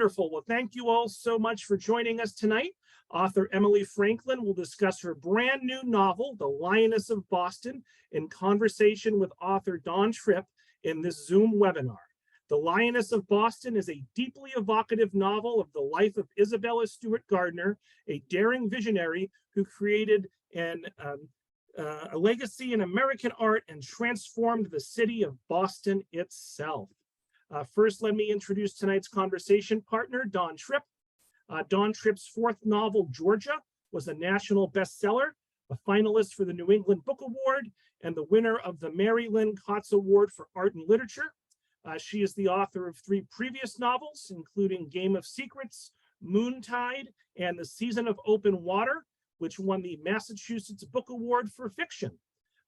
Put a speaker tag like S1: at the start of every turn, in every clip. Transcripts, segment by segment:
S1: Wonderful. Well, thank you all so much for joining us tonight. Author Emily Franklin will discuss her brand new novel, The Lioness of Boston, in conversation with author Dawn Tripp in this Zoom webinar. The Lioness of Boston is a deeply evocative novel of the life of Isabella Stewart Gardner, a daring visionary who created a legacy in American art and transformed the city of Boston itself. First, let me introduce tonight's conversation partner, Dawn Tripp. Dawn Tripp's fourth novel, Georgia, was a national bestseller, a finalist for the New England Book Award, and the winner of the Mary Lynn Kotz Award for Art and Literature. She is the author of 3 previous novels, including Game of Secrets, Moontide, and The Season of Open Water, which won the Massachusetts Book Award for Fiction.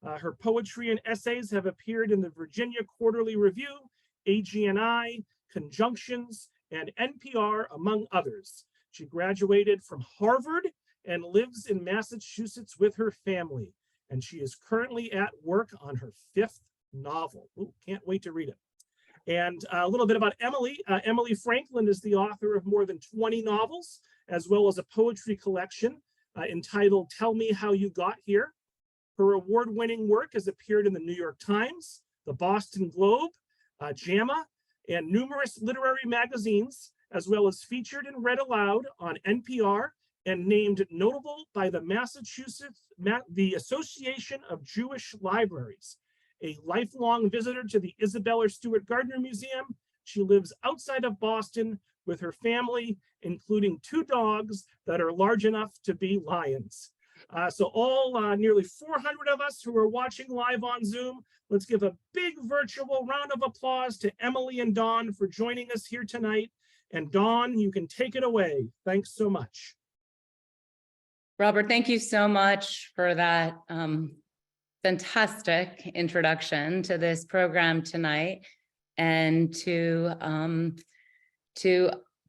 S1: Her poetry and essays have appeared in the Virginia Quarterly Review, AG&I, Conjunctions, and NPR, among others. She graduated from Harvard and lives in Massachusetts with her family. And she is currently at work on her 5th novel. Ooh, can't wait to read it. And a little bit about Emily. Emily Franklin is the author of more than 20 novels, as well as a poetry collection entitled Tell Me How You Got Here. Her award-winning work has appeared in the New York Times, the Boston Globe, JAMA, and numerous literary magazines, as well as featured and read aloud on NPR and named notable by the Association of Jewish Libraries. A lifelong visitor to the Isabella Stewart Gardner Museum, she lives outside of Boston with her family, including 2 dogs that are large enough to be lions. So all nearly 400 of us who are watching live on Zoom, let's give a big virtual round of applause to Emily and Dawn for joining us here tonight. And Dawn, you can take it away. Thanks so much.
S2: Robert, thank you so much for that fantastic introduction to this program tonight and to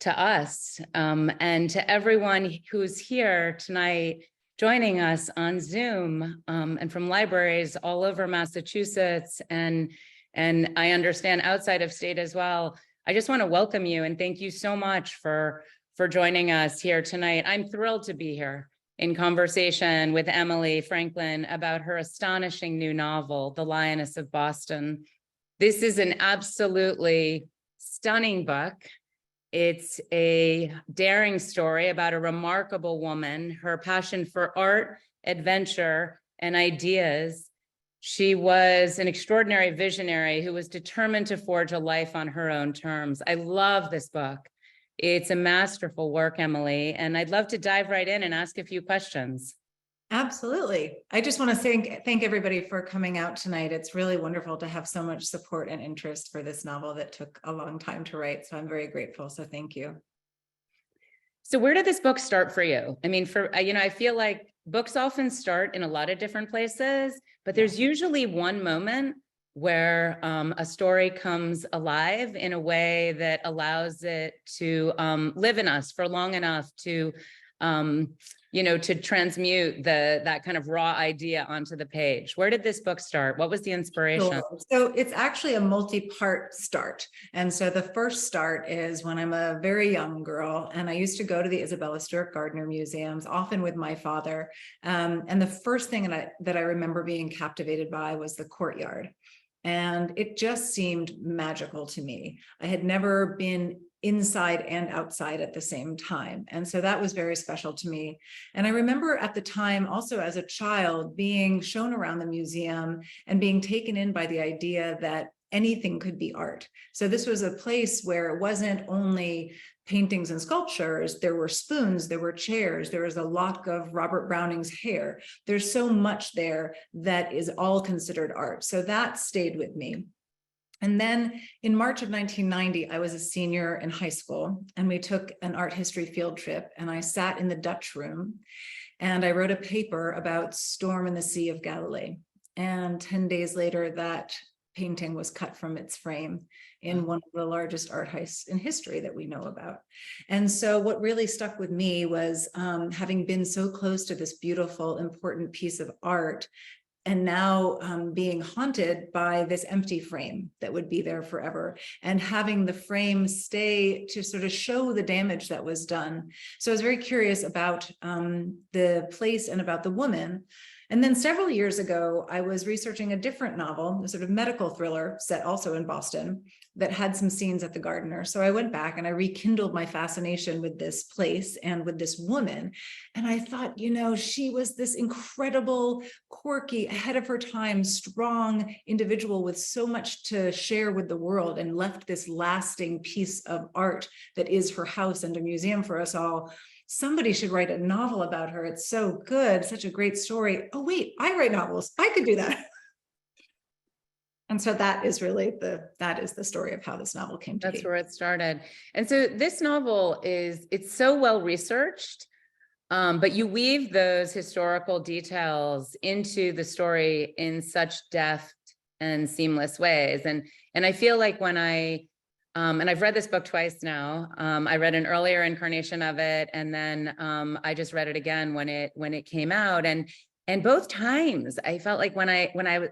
S2: us and to everyone who's here tonight joining us on Zoom and from libraries all over Massachusetts and I understand outside of state as well. I just want to welcome you and thank you so much for joining us here tonight. I'm thrilled to be here in conversation with Emily Franklin about her astonishing new novel, The Lioness of Boston. This is an absolutely stunning book. It's a daring story about a remarkable woman, her passion for art, adventure, and ideas. She was an extraordinary visionary who was determined to forge a life on her own terms. I love this book. It's a masterful work, Emily, and I'd love to dive right in and ask a few questions.
S3: Absolutely. I just want to thank everybody for coming out tonight. It's really wonderful to have so much support and interest for this novel that took a long time to write. So I'm very grateful. So thank you.
S2: So where did this book start for you? I mean, I feel like books often start in a lot of different places, but there's usually one moment where a story comes alive in a way that allows it to live in us for long enough to, to transmute that kind of raw idea onto the page. Where did this book start? What was the inspiration?
S3: Sure. So it's actually a multi-part start. And so the first start is when I'm a very young girl, and I used to go to the Isabella Stewart Gardner museums, often with my father. And the first thing that I remember being captivated by was the courtyard. And it just seemed magical to me. I had never been inside and outside at the same time. And so that was very special to me. And I remember at the time, also as a child, being shown around the museum and being taken in by the idea that anything could be art. So this was a place where it wasn't only paintings and sculptures, there were spoons, there were chairs, there was a lock of Robert Browning's hair. There's so much there that is all considered art. So that stayed with me. And then in March of 1990, I was a senior in high school and we took an art history field trip and I sat in the Dutch room and I wrote a paper about Storm in the Sea of Galilee. And 10 days later, that painting was cut from its frame in one of the largest art heists in history that we know about. And so what really stuck with me was having been so close to this beautiful, important piece of art, and now being haunted by this empty frame that would be there forever, and having the frame stay to sort of show the damage that was done. So I was very curious about the place and about the woman. And then several years ago, I was researching a different novel, a sort of medical thriller set also in Boston, that had some scenes at the Gardner. So I went back and I rekindled my fascination with this place and with this woman. And I thought, you know, she was this incredible, quirky, ahead of her time, strong individual with so much to share with the world, and left this lasting piece of art that is her house and a museum for us all. Somebody should write a novel about her. It's so good, such a great story. Oh, wait, I write novels. I could do that. And so that is really the story of how this novel came to be.
S2: That's where it started. And so this novel it's so well researched, but you weave those historical details into the story in such deft and seamless ways. And I feel like when and I've read this book twice now. I read an earlier incarnation of it, and then I just read it again when it came out. And both times I felt like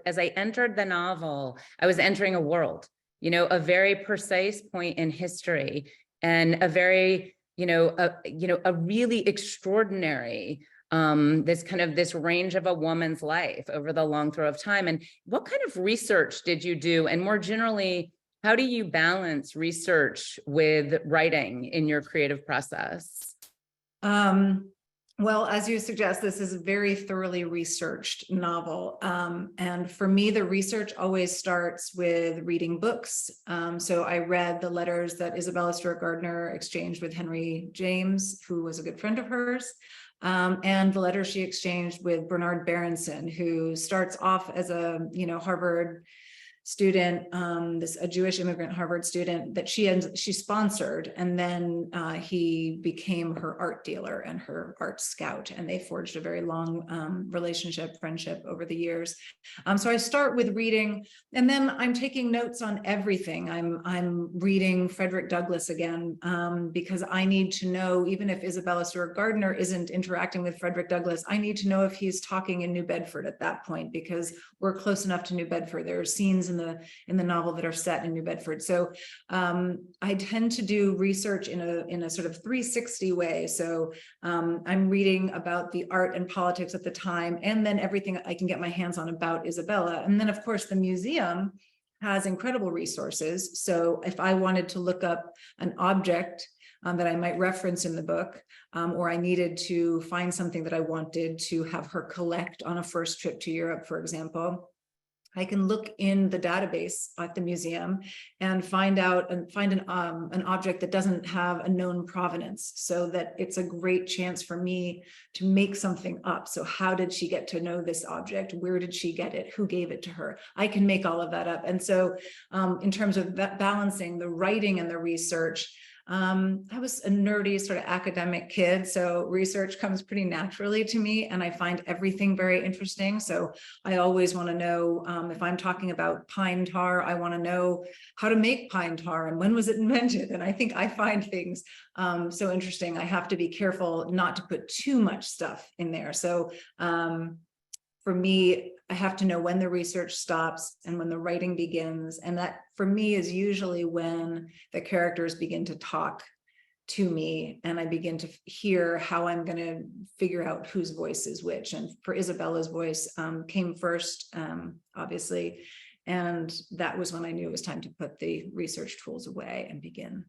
S2: as I entered the novel, I was entering a world, you know, a very precise point in history, and a very, a really extraordinary, this range of a woman's life over the long throw of time. And what kind of research did you do? And more generally, how do you balance research with writing in your creative process?
S3: Well, as you suggest, this is a very thoroughly researched novel. And for me, the research always starts with reading books. So I read the letters that Isabella Stewart Gardner exchanged with Henry James, who was a good friend of hers, and the letter she exchanged with Bernard Berenson, who starts off as a, Harvard student, a Jewish immigrant Harvard student that she sponsored, and then he became her art dealer and her art scout, and they forged a very long friendship over the years. So I start with reading, and then I'm taking notes on everything. I'm reading Frederick Douglass again, because I need to know, even if Isabella Stewart Gardner isn't interacting with Frederick Douglass, I need to know if he's talking in New Bedford at that point, because we're close enough to New Bedford. There are scenes in the novel that are set in New Bedford. So I tend to do research in a sort of 360 way. So I'm reading about the art and politics at the time, and then everything I can get my hands on about Isabella. And then of course the museum has incredible resources. So if I wanted to look up an object that I might reference in the book, or I needed to find something that I wanted to have her collect on a first trip to Europe, for example, I can look in the database at the museum and find an object that doesn't have a known provenance, so that it's a great chance for me to make something up. So how did she get to know this object? Where did she get it? Who gave it to her? I can make all of that up. And so in terms of balancing the writing and the research, I was a nerdy sort of academic kid, so research comes pretty naturally to me, and I find everything very interesting. So I always want to know, if I'm talking about pine tar, I want to know how to make pine tar and when was it invented. And I think I find things so interesting. I have to be careful not to put too much stuff in there. So for me, I have to know when the research stops and when the writing begins. And that for me is usually when the characters begin to talk to me and I begin to hear how I'm going to figure out whose voice is which. And for Isabella's voice came first, obviously. And that was when I knew it was time to put the research tools away and begin.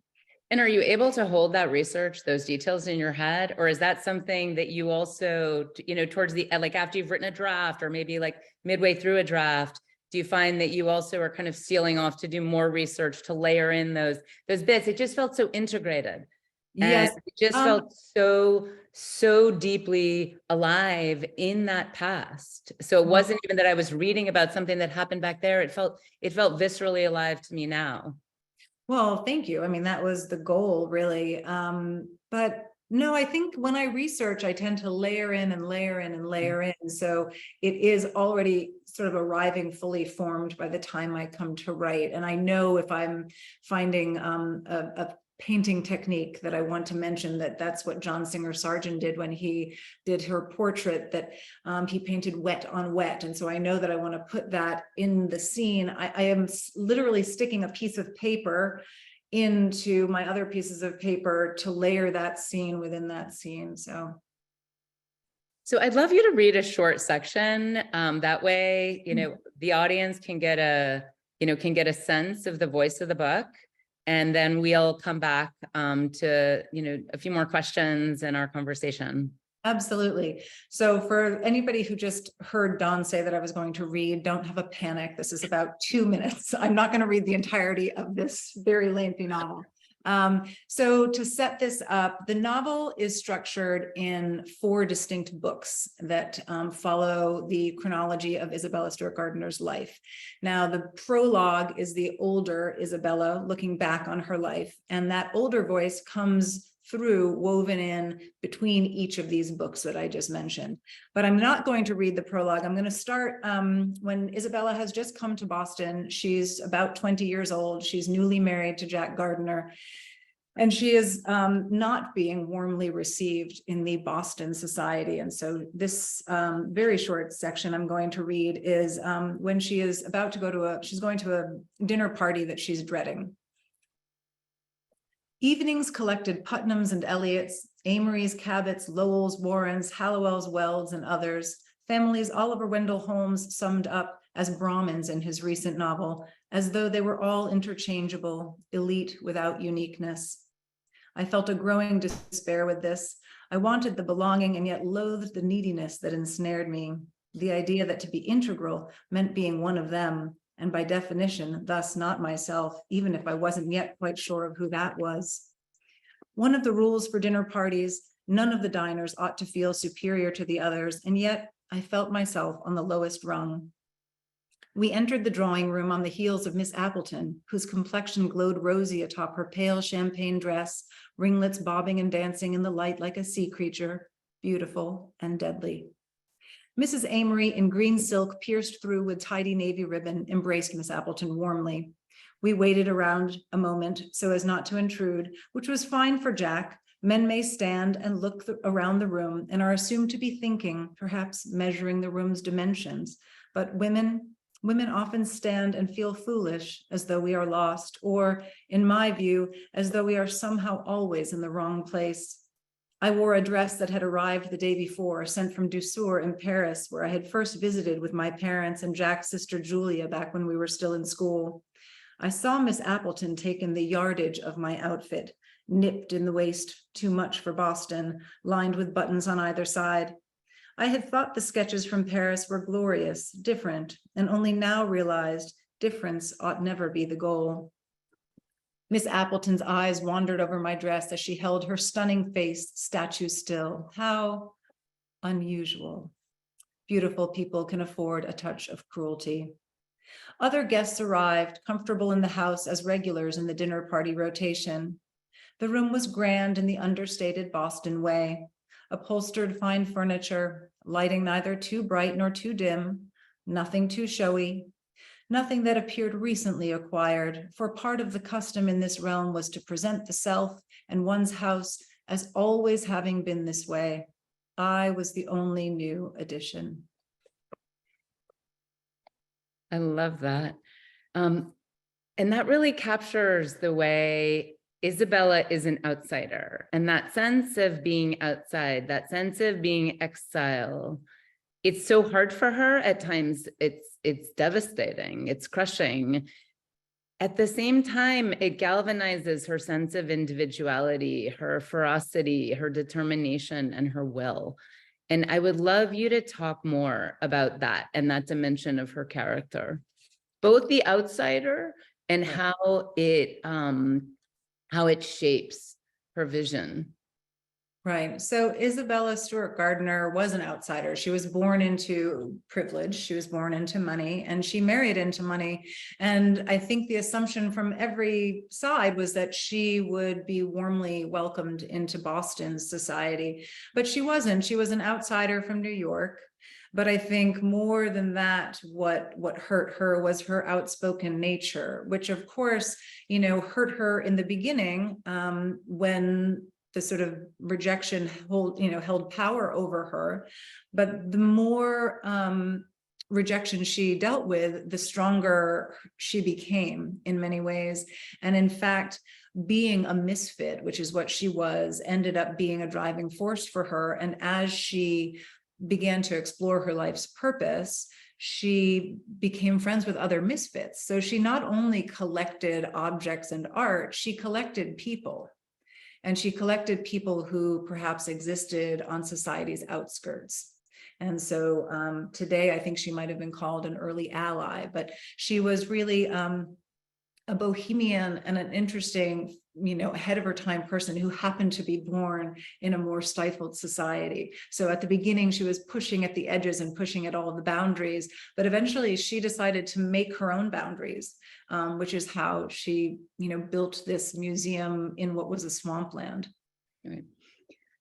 S2: And are you able to hold that research, those details in your head? Or is that something that you also, towards the, like after you've written a draft or maybe like midway through a draft, do you find that you also are kind of sealing off to do more research to layer in those bits? It just felt so integrated.
S3: Yes.
S2: And it just felt so deeply alive in that past. So it wasn't even that I was reading about something that happened back there. It felt viscerally alive to me now.
S3: Well, thank you. I mean, that was the goal, really. But no, I think when I research, I tend to layer in and layer in and layer in. So it is already sort of arriving fully formed by the time I come to write. And I know if I'm finding a painting technique that I want to mention, that's what John Singer Sargent did when he did her portrait, that he painted wet on wet. And so I know that I want to put that in the scene. I am literally sticking a piece of paper into my other pieces of paper to layer that scene within that scene. So
S2: I'd love you to read a short section. That way, the audience can get a sense of the voice of the book. And then we'll come back to, a few more questions in our conversation.
S3: Absolutely. So for anybody who just heard Dawn say that I was going to read, don't have a panic. This is about 2 minutes. I'm not going to read the entirety of this very lengthy novel. So to set this up, the novel is structured in 4 distinct books that follow the chronology of Isabella Stewart Gardner's life. Now, the prologue is the older Isabella looking back on her life, and that older voice comes through, woven in between each of these books that I just mentioned. But I'm not going to read the prologue. I'm going to start when Isabella has just come to Boston. She's about 20 years old. She's newly married to Jack Gardner. And she is not being warmly received in the Boston society. And so this very short section I'm going to read is when she is about to go to she's going to a dinner party that she's dreading. Evenings collected Putnams and Elliots, Amory's, Cabots, Lowell's, Warrens, Hallowell's, Wells, and others, families Oliver Wendell Holmes summed up as Brahmins in his recent novel, as though they were all interchangeable, elite without uniqueness. I felt a growing despair with this. I wanted the belonging and yet loathed the neediness that ensnared me, the idea that to be integral meant being one of them, and by definition, thus not myself, even if I wasn't yet quite sure of who that was. One of the rules for dinner parties, none of the diners ought to feel superior to the others, and yet I felt myself on the lowest rung. We entered the drawing room on the heels of Miss Appleton, whose complexion glowed rosy atop her pale champagne dress, ringlets bobbing and dancing in the light like a sea creature, beautiful and deadly. Mrs. Amory, in green silk pierced through with tidy navy ribbon, embraced Miss Appleton warmly. We waited around a moment so as not to intrude, which was fine for Jack. Men may stand and look around the room and are assumed to be thinking, perhaps measuring the room's dimensions. But women often stand and feel foolish, as though we are lost, or, in my view, as though we are somehow always in the wrong place. I wore a dress that had arrived the day before, sent from Douceur in Paris, where I had first visited with my parents and Jack's sister Julia back when we were still in school. I saw Miss Appleton taking the yardage of my outfit, nipped in the waist, too much for Boston, lined with buttons on either side. I had thought the sketches from Paris were glorious, different, and only now realized difference ought never be the goal. Miss Appleton's eyes wandered over my dress as she held her stunning face statue still. How unusual. Beautiful people can afford a touch of cruelty. Other guests arrived, comfortable in the house as regulars in the dinner party rotation. The room was grand in the understated Boston way. Upholstered fine furniture, lighting neither too bright nor too dim, nothing too showy, nothing that appeared recently acquired, for part of the custom in this realm was to present the self and one's house as always having been this way. I was the only new addition.
S2: I love that. And that really captures the way Isabella is an outsider, and that sense of being outside, that sense of being exile. It's so hard for her at times. It's devastating. It's crushing. At the same time, it galvanizes her sense of individuality, her ferocity, her determination, and her will. And I would love you to talk more about that and that dimension of her character, both the outsider and how it shapes her vision.
S3: Right. So Isabella Stewart Gardner was an outsider. She was born into privilege. She was born into money, and she married into money. And I think the assumption from every side was that she would be warmly welcomed into Boston's society, but she wasn't. She was an outsider from New York. But I think more than that, what hurt her was her outspoken nature, which of course, hurt her in the beginning, when the sort of rejection held power over her. But the more rejection she dealt with, the stronger she became in many ways. And in fact, being a misfit, which is what she was, ended up being a driving force for her. And as she began to explore her life's purpose, she became friends with other misfits. So she not only collected objects and art, she collected people. And she collected people who perhaps existed on society's outskirts. And so today, I think she might have been called an early ally, but she was really a bohemian and an interesting, ahead of her time person who happened to be born in a more stifled society. So at the beginning, she was pushing at the edges and pushing at all of the boundaries, but eventually she decided to make her own boundaries, which is how she, built this museum in what was a swampland.
S2: Right.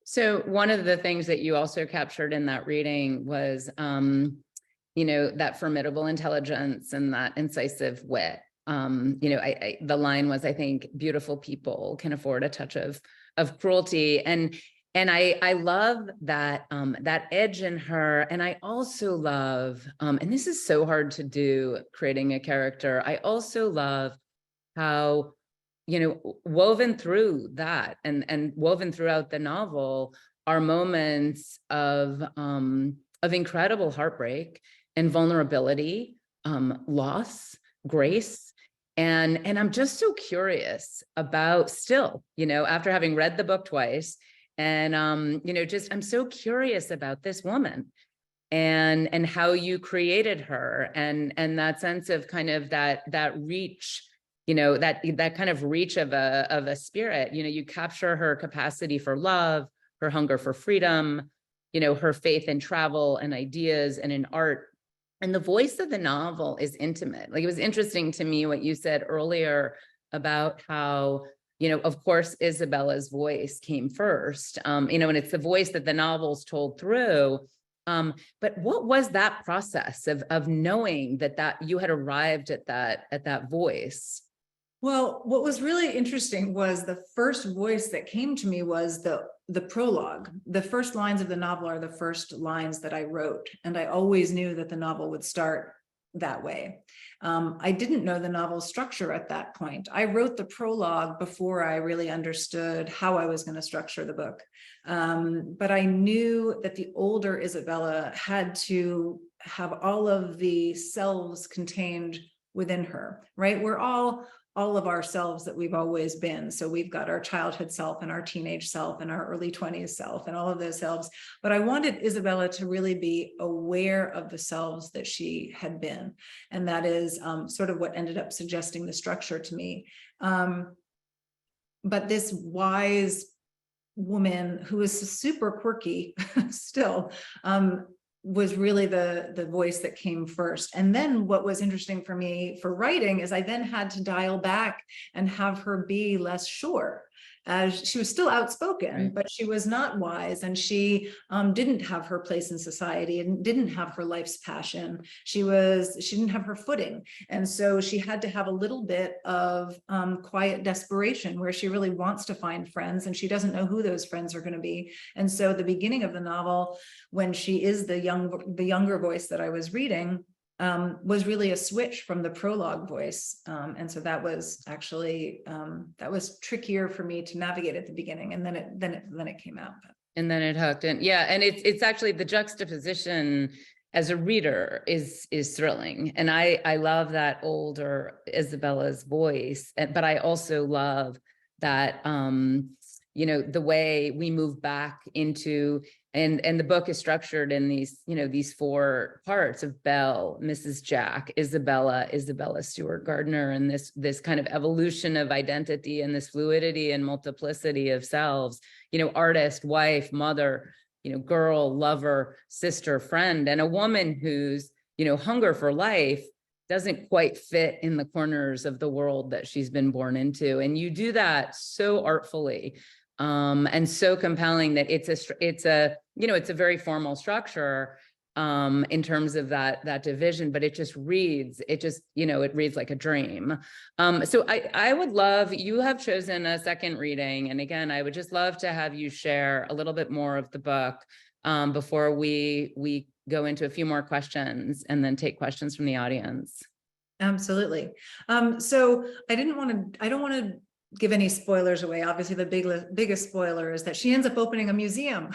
S2: So one of the things that you also captured in that reading was, that formidable intelligence and that incisive wit. The line was, I think, beautiful people can afford a touch of cruelty. And I love that, that edge in her. And I also love, and this is so hard to do, creating a character. I also love how, woven through that and woven throughout the novel are moments of incredible heartbreak and vulnerability, loss, grace. And I'm just so curious about still, after having read the book twice, and I'm so curious about this woman and how you created her, and that sense of kind of that reach, that kind of reach of a spirit. You capture her capacity for love, her hunger for freedom, her faith in travel and ideas and in art. And the voice of the novel is intimate. Like, it was interesting to me what you said earlier about how, of course, Isabella's voice came first, and it's the voice that the novel's told through. But what was that process of knowing that you had arrived at that voice?
S3: Well, what was really interesting was the first voice that came to me was the prologue. The first lines of the novel are the first lines that I wrote, and I always knew that the novel would start that way. I didn't know the novel's structure at that point. I wrote the prologue before I really understood how I was going to structure the book. But I knew that the older Isabella had to have all of the selves contained within her, right? We're all of ourselves that we've always been. So we've got our childhood self and our teenage self and our early 20s self and all of those selves. But I wanted Isabella to really be aware of the selves that she had been. And that is sort of what ended up suggesting the structure to me. But this wise woman who is super quirky still, was really the voice that came first. And then what was interesting for me for writing is I then had to dial back and have her be less sure. She was still outspoken,
S2: right,
S3: but she was not wise, and she didn't have her place in society and didn't have her life's passion. She didn't have her footing. And so she had to have a little bit of quiet desperation where she really wants to find friends and she doesn't know who those friends are going to be. And so the beginning of the novel, when she is the younger voice that I was reading, was really a switch from the prologue voice. And so that was actually, that was trickier for me to navigate at the beginning. And then it came out.
S2: And then it hooked in. Yeah. And it's actually the juxtaposition as a reader is thrilling. And I love that older Isabella's voice, but I also love that, the way we move back into, and the book is structured in these four parts of Belle, Mrs. Jack, Isabella Stewart Gardner, and this kind of evolution of identity and this fluidity and multiplicity of selves, artist, wife, mother, girl, lover, sister, friend, and a woman whose, hunger for life doesn't quite fit in the corners of the world that she's been born into. And you do that so artfully. And so compelling that it's a very formal structure, in terms of that division, but it reads like a dream. So I would love, you have chosen a second reading. And again, I would just love to have you share a little bit more of the book before we go into a few more questions and then take questions from the audience.
S3: Absolutely. So I don't want to give any spoilers away. Obviously, the biggest spoiler is that she ends up opening a museum.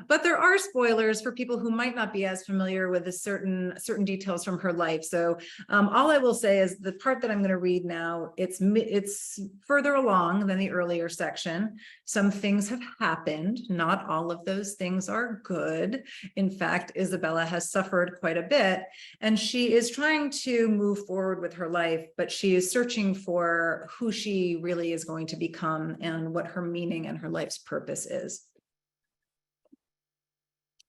S3: But there are spoilers for people who might not be as familiar with the certain details from her life. So all I will say is the part that I'm going to read now, it's further along than the earlier section. Some things have happened. Not all of those things are good. In fact, Isabella has suffered quite a bit, and she is trying to move forward with her life, but she is searching for who she really is going to become and what her meaning and her life's purpose is.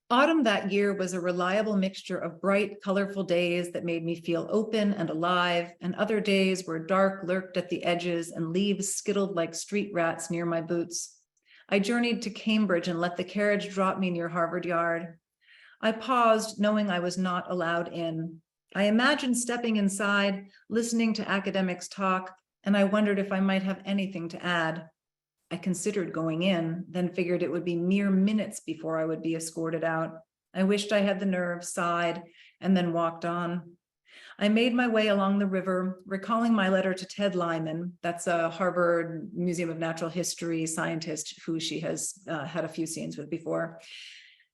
S3: Autumn that year was a reliable mixture of bright, colorful days that made me feel open and alive, and other days where dark lurked at the edges and leaves skittled like street rats near my boots. I journeyed to Cambridge and let the carriage drop me near Harvard Yard. I paused, knowing I was not allowed in. I imagined stepping inside, listening to academics talk, and I wondered if I might have anything to add. I considered going in, then figured it would be mere minutes before I would be escorted out. I wished I had the nerve, sighed, and then walked on. I made my way along the river, recalling my letter to Ted Lyman. That's a Harvard Museum of Natural History scientist who she has had a few scenes with before.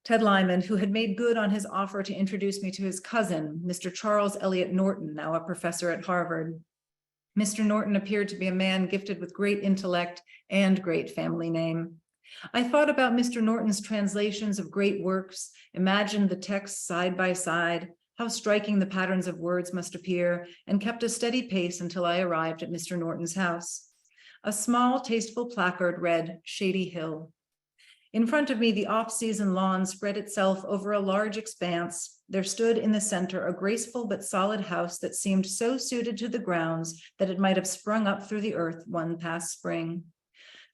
S3: Ted Lyman, who had made good on his offer to introduce me to his cousin, Mr. Charles Eliot Norton, now a professor at Harvard. Mr. Norton appeared to be a man gifted with great intellect and great family name. I thought about Mr. Norton's translations of great works, imagined the texts side by side, how striking the patterns of words must appear, and kept a steady pace until I arrived at Mr. Norton's house. A small, tasteful placard read, Shady Hill. In front of me, the off-season lawn spread itself over a large expanse. There stood in the center a graceful but solid house that seemed so suited to the grounds that it might have sprung up through the earth one past spring.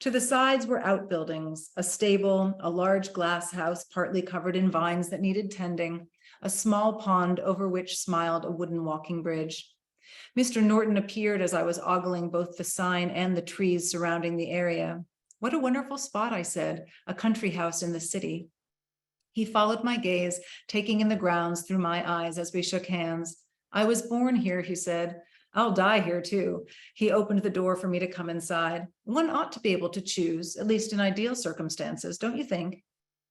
S3: To the sides were outbuildings, a stable, a large glass house partly covered in vines that needed tending, a small pond over which smiled a wooden walking bridge. Mr. Norton appeared as I was ogling both the sign and the trees surrounding the area. What a wonderful spot, I said, a country house in the city. He followed my gaze, taking in the grounds through my eyes as we shook hands. I was born here, he said. I'll die here too. He opened the door for me to come inside. One ought to be able to choose, at least in ideal circumstances, don't you think?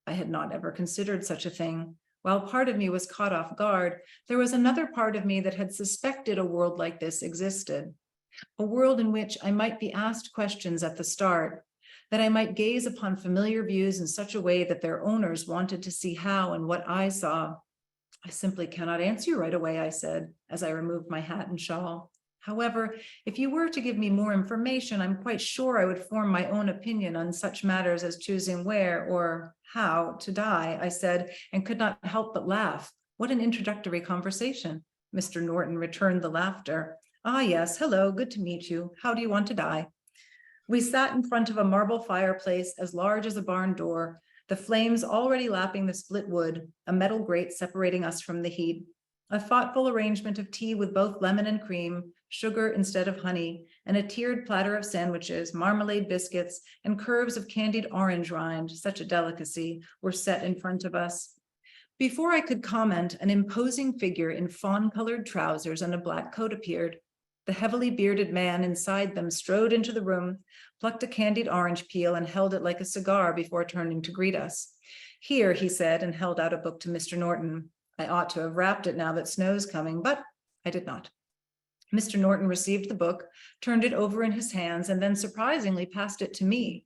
S3: I had not ever considered such a thing. While part of me was caught off guard, there was another part of me that had suspected a world like this existed. A world in which I might be asked questions at the start, that I might gaze upon familiar views in such a way that their owners wanted to see how and what I saw. I simply cannot answer you right away, I said, as I removed my hat and shawl. However, if you were to give me more information, I'm quite sure I would form my own opinion on such matters as choosing where or how to die, I said, and could not help but laugh. What an introductory conversation. Mr. Norton returned the laughter. Ah, yes, hello, good to meet you. How do you want to die? We sat in front of a marble fireplace as large as a barn door, the flames already lapping the split wood, a metal grate separating us from the heat. A thoughtful arrangement of tea with both lemon and cream, sugar instead of honey, and a tiered platter of sandwiches, marmalade biscuits, and curves of candied orange rind, such a delicacy, were set in front of us. Before I could comment, an imposing figure in fawn-colored trousers and a black coat appeared. The heavily bearded man inside them strode into the room, plucked a candied orange peel, and held it like a cigar before turning to greet us. Here, he said, and held out a book to Mr. Norton. I ought to have wrapped it now that snow's coming, but I did not. Mr. Norton received the book, turned it over in his hands, and then surprisingly passed it to me.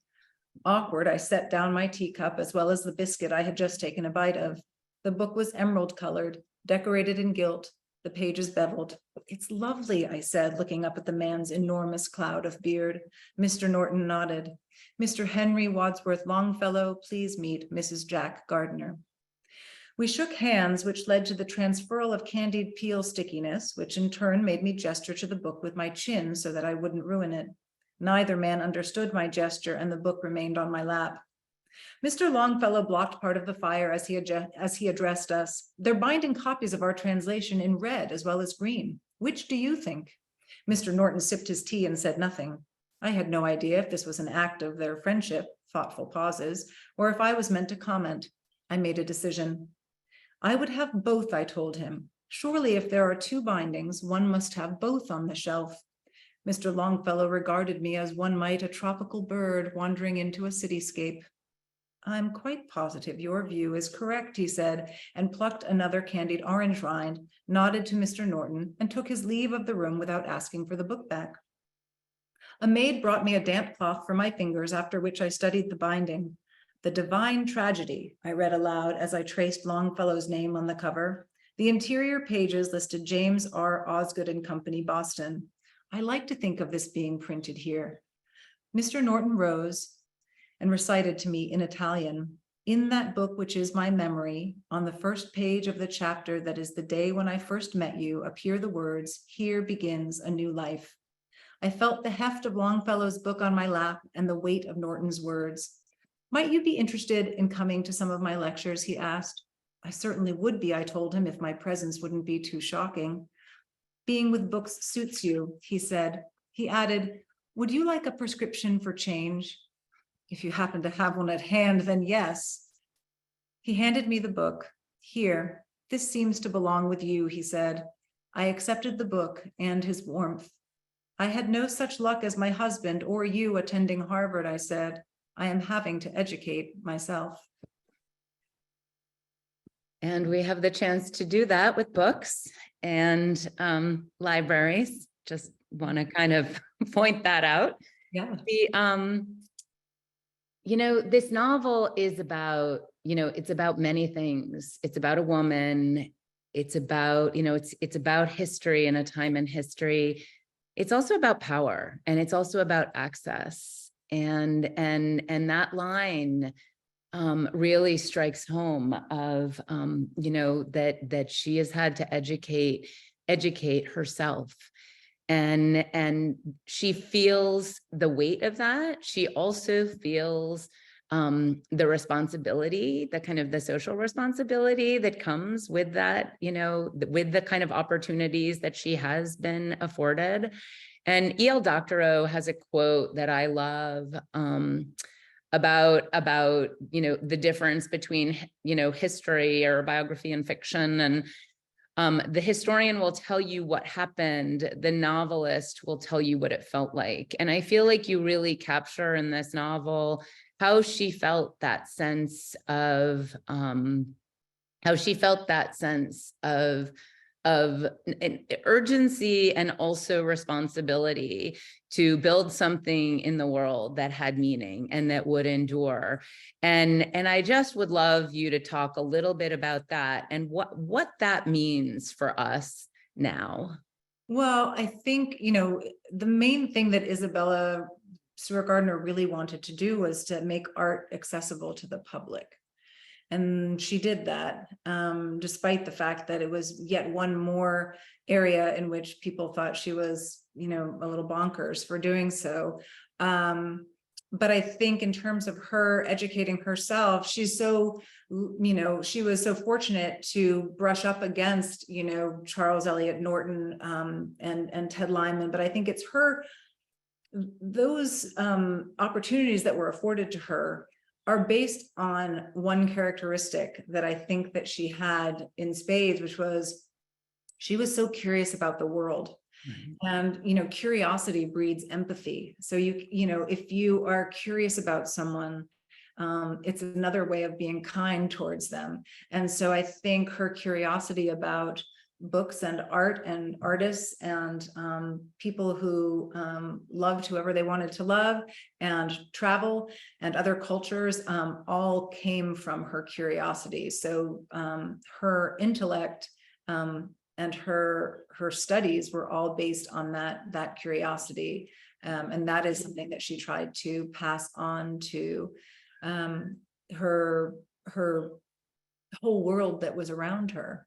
S3: Awkward, I set down my teacup as well as the biscuit I had just taken a bite of. The book was emerald-colored, decorated in gilt, the pages beveled. It's lovely, I said, looking up at the man's enormous cloud of beard. Mr. Norton nodded. Mr. Henry Wadsworth Longfellow, please meet Mrs. Jack Gardner. We shook hands, which led to the transferal of candied peel stickiness, which in turn made me gesture to the book with my chin so that I wouldn't ruin it. Neither man understood my gesture, and the book remained on my lap. Mr. Longfellow blocked part of the fire as he addressed us. They're binding copies of our translation in red as well as green. Which do you think? Mr. Norton sipped his tea and said nothing. I had no idea if this was an act of their friendship, thoughtful pauses, or if I was meant to comment. I made a decision. I would have both, I told him. Surely if there are two bindings, one must have both on the shelf. Mr. Longfellow regarded me as one might a tropical bird wandering into a cityscape. I'm quite positive your view is correct, he said, and plucked another candied orange rind, nodded to Mr. Norton, and took his leave of the room without asking for the book back. A maid brought me a damp cloth for my fingers, after which I studied the binding. The Divine Tragedy, I read aloud as I traced Longfellow's name on the cover. The interior pages listed James R. Osgood and Company, Boston. I like to think of this being printed here. Mr. Norton rose and recited to me in Italian, in that book which is my memory, on the first page of the chapter that is the day when I first met you, appear the words, here begins a new life. I felt the heft of Longfellow's book on my lap and the weight of Norton's words. Might you be interested in coming to some of my lectures, he asked. I certainly would be, I told him, if my presence wouldn't be too shocking. Being with books suits you, he said. He added, would you like a prescription for change? If you happen to have one at hand, then yes. He handed me the book. Here, this seems to belong with you, he said. I accepted the book and his warmth. I had no such luck as my husband or you attending Harvard, I said. I am having to educate myself.
S2: And we have the chance to do that with books and libraries. Just want to kind of point that out.
S3: Yeah.
S2: This novel is about, it's about many things. It's about a woman. It's about, it's about history and a time in history. It's also about power, and it's also about access. And that line really strikes home of, that she has had to educate herself. And she feels the weight of that. She also feels the responsibility, the social responsibility that comes with that, with the kind of opportunities that she has been afforded. And E.L. Doctorow has a quote that I love about the difference between, history or biography and fiction. And the historian will tell you what happened. The novelist will tell you what it felt like. And I feel like you really capture in this novel how she felt that sense of urgency and also responsibility to build something in the world that had meaning and that would endure. And I just would love you to talk a little bit about that and what that means for us now.
S3: Well, I think, the main thing that Isabella Stewart Gardner really wanted to do was to make art accessible to the public. And she did that, despite the fact that it was yet one more area in which people thought she was, a little bonkers for doing so. But I think in terms of her educating herself, she's so, she was so fortunate to brush up against, Charles Eliot Norton and Ted Lyman. But I think it's those opportunities that were afforded to her are based on one characteristic that I think that she had in spades, which was she was so curious about the world. And, curiosity breeds empathy. So if you are curious about someone, it's another way of being kind towards them. And so I think her curiosity about books and art and artists and people who loved whoever they wanted to love and travel and other cultures all came from her curiosity. So her intellect and her studies were all based on that curiosity. And that is something that she tried to pass on to her whole world that was around her.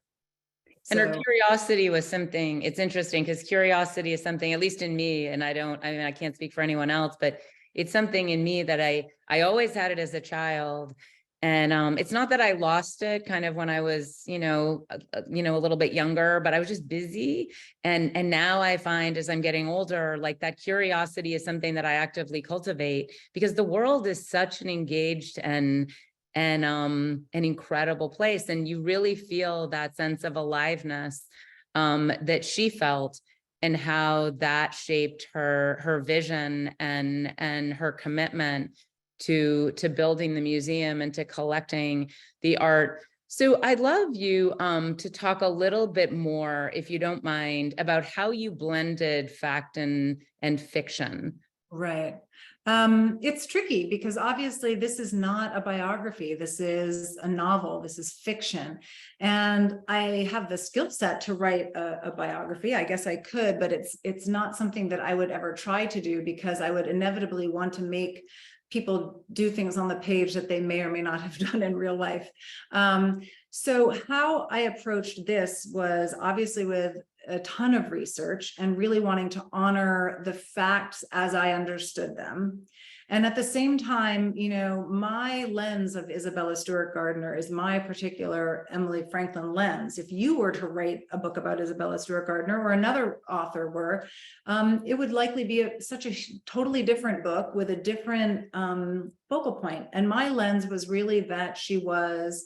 S2: And her curiosity was something, it's interesting because curiosity is something, at least in me, and I can't speak for anyone else, but it's something in me that I always had it as a child. And it's not that I lost it kind of when I was, a little bit younger, but I was just busy. And now I find as I'm getting older, like that curiosity is something that I actively cultivate, because the world is such an engaged and an incredible place. And you really feel that sense of aliveness that she felt, and how that shaped her vision and her commitment to building the museum and to collecting the art. So I'd love you to talk a little bit more, if you don't mind, about how you blended fact and fiction.
S3: Right. It's tricky because obviously this is not a biography. This is a novel. This is fiction. And I have the skill set to write a biography. I guess I could, but it's not something that I would ever try to do, because I would inevitably want to make people do things on the page that they may or may not have done in real life. So how I approached this was obviously with a ton of research and really wanting to honor the facts as I understood them. And at the same time, my lens of Isabella Stewart Gardner is my particular Emily Franklin lens. If you were to write a book about Isabella Stewart Gardner, or another author were, it would likely be such a totally different book with a different focal point. And my lens was really that she was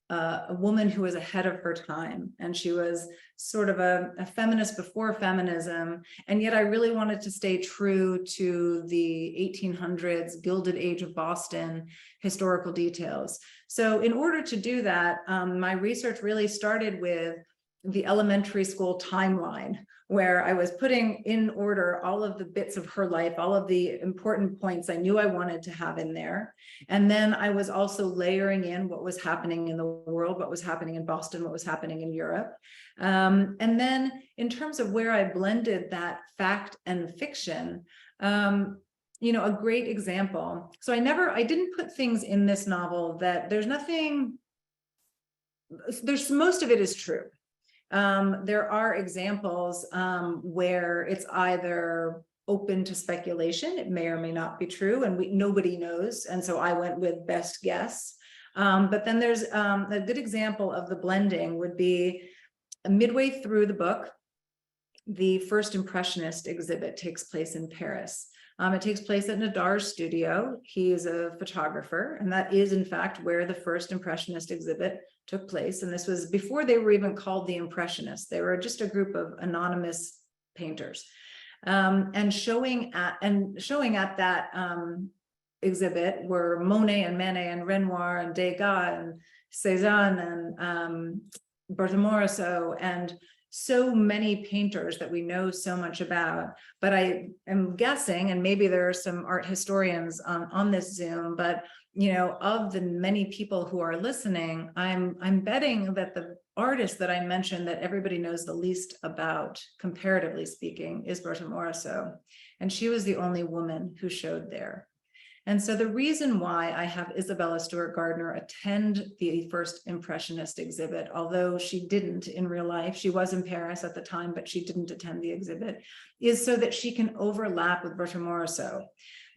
S3: a woman who was ahead of her time, and she was sort of a feminist before feminism, and yet I really wanted to stay true to the 1800s Gilded Age of Boston historical details. So in order to do that, my research really started with the elementary school timeline, where I was putting in order all of the bits of her life, all of the important points I knew I wanted to have in there. And then I was also layering in what was happening in the world, what was happening in Boston, what was happening in Europe. And then in terms of where I blended that fact and fiction, a great example. So I didn't put things in this novel that most of it is true. There are examples where it's either open to speculation, it may or may not be true, and nobody knows, and so I went with best guess. But then there's a good example of the blending would be midway through the book, the first Impressionist exhibit takes place in Paris. It takes place at Nadar's studio. He is a photographer, and that is in fact where the first Impressionist exhibit took place. And this was before they were even called the Impressionists. They were just a group of anonymous painters. And showing at that exhibit were Monet and Manet and Renoir and Degas and Cézanne and Berthe and so many painters that we know so much about. But I am guessing, and maybe there are some art historians on this Zoom, but of the many people who are listening, I'm betting that the artist that I mentioned that everybody knows the least about, comparatively speaking, is Berthe Morisot. And she was the only woman who showed there. And so the reason why I have Isabella Stewart Gardner attend the first Impressionist exhibit, although she didn't in real life, she was in Paris at the time, but she didn't attend the exhibit, is so that she can overlap with Berthe Morisot.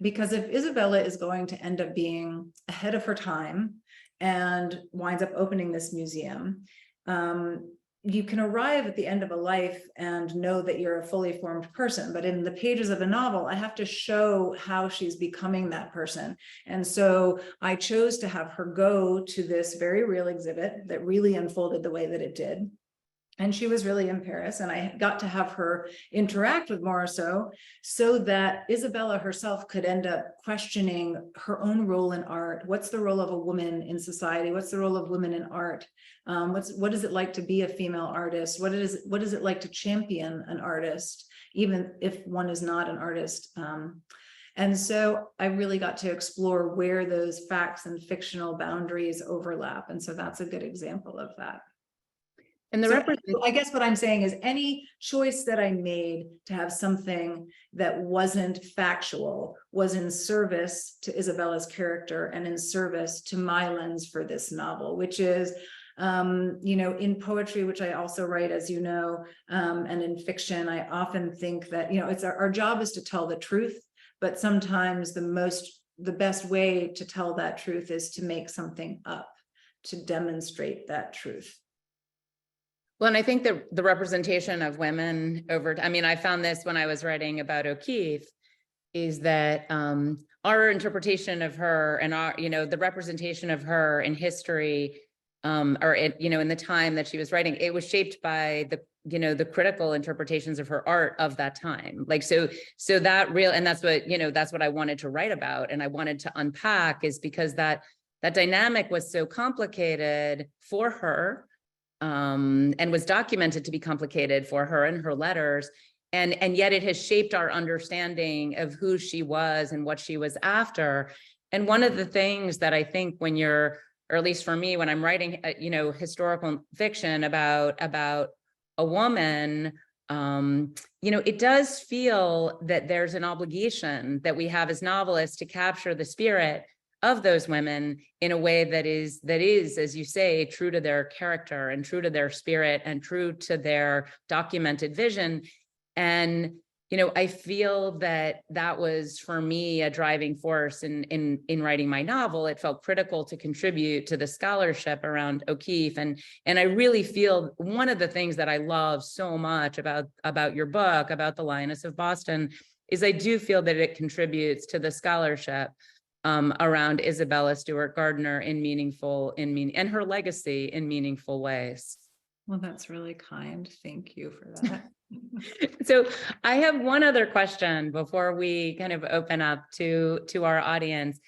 S3: Because if Isabella is going to end up being ahead of her time and winds up opening this museum, you can arrive at the end of a life and know that you're a fully formed person. But in the pages of a novel, I have to show how she's becoming that person. And so I chose to have her go to this very real exhibit that really unfolded the way that it did. And she was really in Paris, and I got to have her interact with Morisot so that Isabella herself could end up questioning her own role in art. What's the role of a woman in society? What's the role of women in art? What is it like to be a female artist? What is it like to champion an artist, even if one is not an artist? And so I really got to explore where those facts and fictional boundaries overlap. And so that's a good example of that.
S2: And
S3: I guess what I'm saying is any choice that I made to have something that wasn't factual was in service to Isabella's character and in service to my lens for this novel, which is, in poetry, which I also write, as you know, and in fiction, I often think that, it's our job is to tell the truth, but sometimes the best way to tell that truth is to make something up, to demonstrate that truth.
S2: Well, and I think the representation of women I mean, I found this when I was writing about O'Keeffe, is that our interpretation of her and our, the representation of her in history, or in the time that she was writing, it was shaped by the critical interpretations of her art of that time. Like, so that and that's what I wanted to write about. And I wanted to unpack, is because that dynamic was so complicated for her, and was documented to be complicated for her in her letters. And yet it has shaped our understanding of who she was and what she was after. And one of the things that I think when you're, or at least for me, when I'm writing, historical fiction about a woman, it does feel that there's an obligation that we have as novelists to capture the spirit of those women in a way that is, as you say, true to their character and true to their spirit and true to their documented vision. And, I feel that was, for me, a driving force in writing my novel. It felt critical to contribute to the scholarship around O'Keeffe. And I really feel one of the things that I love so much about your book, about the Lioness of Boston, is I do feel that it contributes to the scholarship around Isabella Stewart Gardner and her legacy in meaningful ways.
S3: Well, that's really kind. Thank you for that.
S2: So I have one other question before we kind of open up to our audience.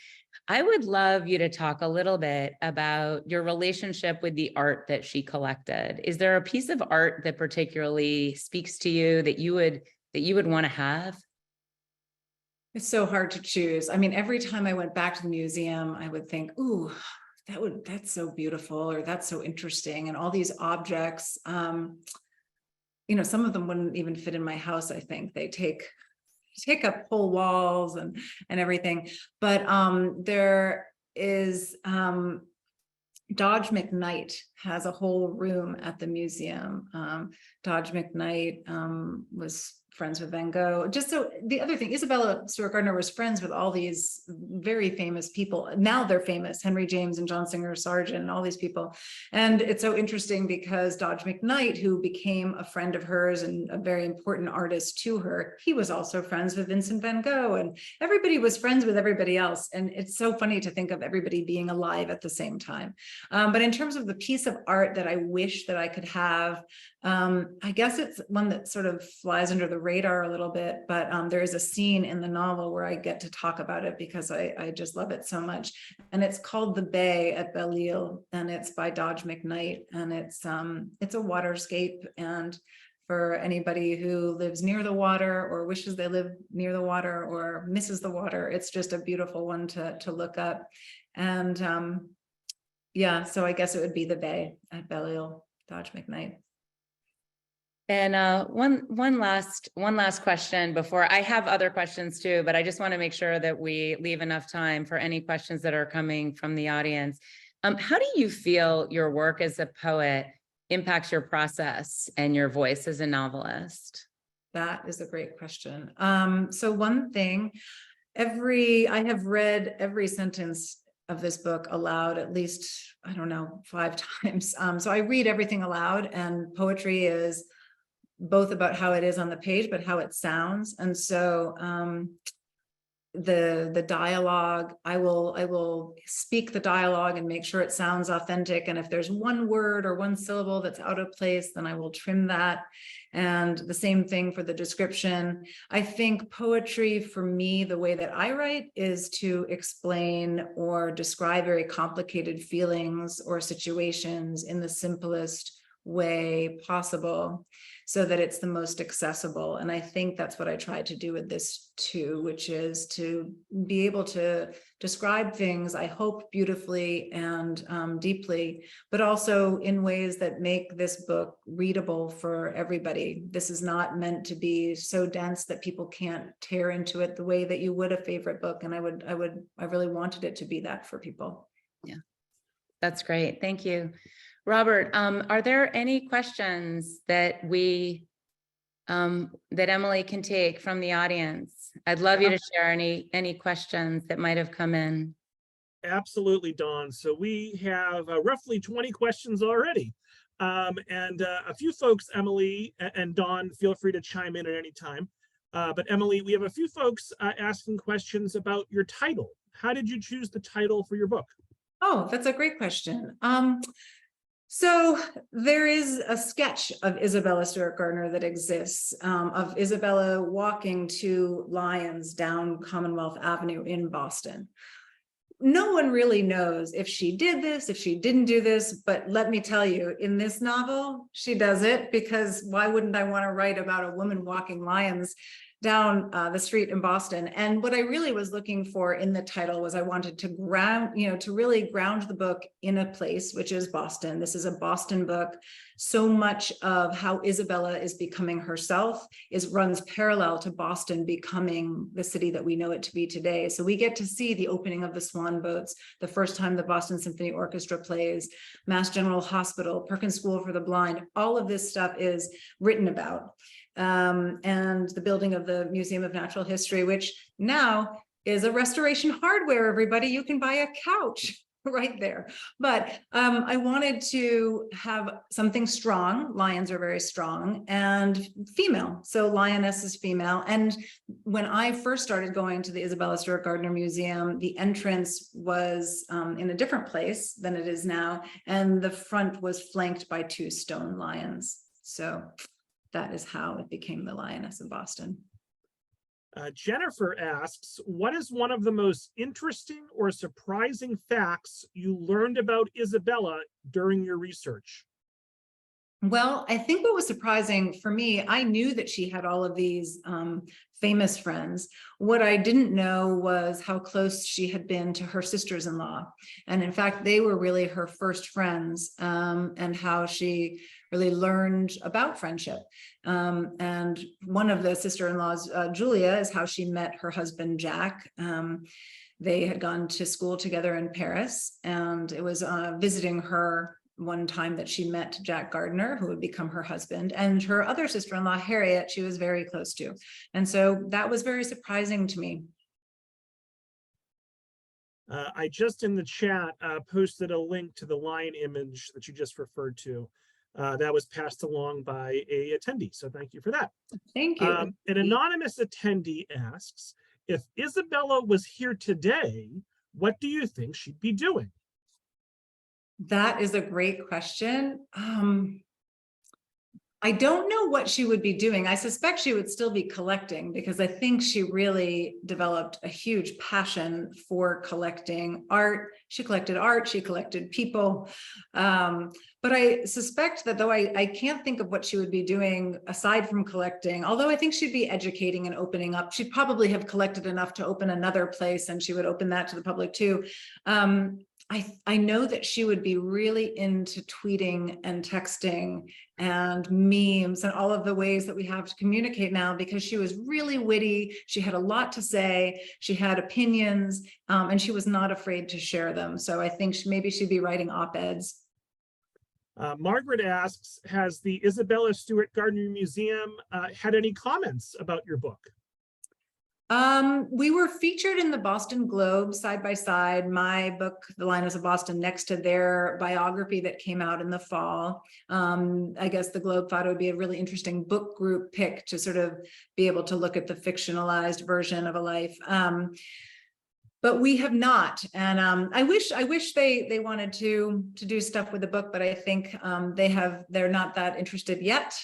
S2: I would love you to talk a little bit about your relationship with the art that she collected. Is there a piece of art that particularly speaks to you that you would want to have?
S3: It's so hard to choose. I mean, every time I went back to the museum, I would think, ooh, that's so beautiful, or that's so interesting. And all these objects, some of them wouldn't even fit in my house. I think they take up whole walls and everything. But there is Dodge McKnight has a whole room at the museum. Dodge McKnight was friends with Van Gogh. Just so the other thing, Isabella Stewart Gardner was friends with all these very famous people. Now they're famous, Henry James and John Singer Sargent and all these people. And it's so interesting because Dodge McKnight, who became a friend of hers and a very important artist to her, he was also friends with Vincent van Gogh, and everybody was friends with everybody else. And it's so funny to think of everybody being alive at the same time. But in terms of the piece of art that I wish that I could have, I guess it's one that sort of flies under the radar a little bit, but there is a scene in the novel where I get to talk about it because I just love it so much. And it's called The Bay at Belle-Île, and it's by Dodge McKnight, and it's a waterscape. And for anybody who lives near the water or wishes they live near the water or misses the water, it's just a beautiful one to look up. And yeah, so I guess it would be The Bay at Belle-Île, Dodge McKnight.
S2: And one last question before I have other questions too, but I just want to make sure that we leave enough time for any questions that are coming from the audience. How do you feel your work as a poet impacts your process and your voice as a novelist?
S3: That is a great question. So one thing, I have read every sentence of this book aloud at least, 5 times. So I read everything aloud, and poetry is both about how it is on the page, but how it sounds. And so the dialogue, I will speak the dialogue and make sure it sounds authentic. And if there's one word or one syllable that's out of place, then I will trim that. And the same thing for the description. I think poetry, for me, the way that I write is to explain or describe very complicated feelings or situations in the simplest way possible, so that it's the most accessible. And I think that's what I tried to do with this too, which is to be able to describe things, I hope, beautifully and deeply, but also in ways that make this book readable for everybody. This is not meant to be so dense that people can't tear into it the way that you would a favorite book. And I really wanted it to be that for people.
S2: Yeah, that's great. Thank you. Robert, are there any questions that we that Emily can take from the audience. I'd love you to share any questions that might have come in.
S1: Absolutely, Dawn. So we have roughly 20 questions already. And a few folks, Emily and Dawn, feel free to chime in at any time. But Emily, we have a few folks asking questions about your title. How did you choose the title for your book?
S3: Oh, that's a great question. So there is a sketch of Isabella Stewart Gardner that exists, of Isabella walking 2 lions down Commonwealth Avenue in Boston. No one really knows if she did this, if she didn't do this, but let me tell you, in this novel, she does it, because why wouldn't I want to write about a woman walking lions down the street in Boston? And what I really was looking for in the title was I wanted to to really ground the book in a place, which is Boston. This is a Boston book. So much of how Isabella is becoming herself runs parallel to Boston becoming the city that we know it to be today. So we get to see the opening of the Swan boats, the first time the Boston Symphony Orchestra plays, Mass General Hospital, Perkins School for the Blind. All of this stuff is written about. And the building of the Museum of Natural History, which now is a Restoration Hardware, everybody. You can buy a couch right there. But I wanted to have something strong. Lions are very strong and female. So Lioness is female. And when I first started going to the Isabella Stewart Gardner Museum, the entrance was in a different place than it is now. And the front was flanked by 2 stone lions. So that is how it became the Lioness of Boston.
S1: Jennifer asks, what is one of the most interesting or surprising facts you learned about Isabella during your research?
S3: Well, I think what was surprising for me, I knew that she had all of these famous friends. What I didn't know was how close she had been to her sisters-in-law. And in fact, they were really her first friends, and how she really learned about friendship. And one of the sister-in-laws, Julia, is how she met her husband, Jack. They had gone to school together in Paris, and it was visiting her one time that she met Jack Gardner, who would become her husband, and her other sister-in-law, Harriet, she was very close to. And so that was very surprising to me.
S1: I just in the chat posted a link to the lion image that you just referred to. That was passed along by a attendee, so thank you for that.
S3: Thank you.
S1: An anonymous attendee asks, if Isabella was here today, what do you think she'd be doing?
S3: That is a great question. I don't know what she would be doing. I suspect she would still be collecting, because I think she really developed a huge passion for collecting art. She collected art, she collected people. But I suspect that though I can't think of what she would be doing aside from collecting, although I think she'd be educating and opening up. She'd probably have collected enough to open another place, and she would open that to the public too. I know that she would be really into tweeting and texting and memes and all of the ways that we have to communicate now, because she was really witty. She had a lot to say. She had opinions, and she was not afraid to share them. So I think maybe she'd be writing op-eds.
S1: Margaret asks, has the Isabella Stewart Gardner Museum had any comments about your book?
S3: We were featured in the Boston Globe side by side, my book, The Lioness of Boston, next to their biography that came out in the fall. I guess the Globe thought it would be a really interesting book group pick to sort of be able to look at the fictionalized version of a life. But we have not, and I wish they wanted to do stuff with the book, but I think they're not that interested yet.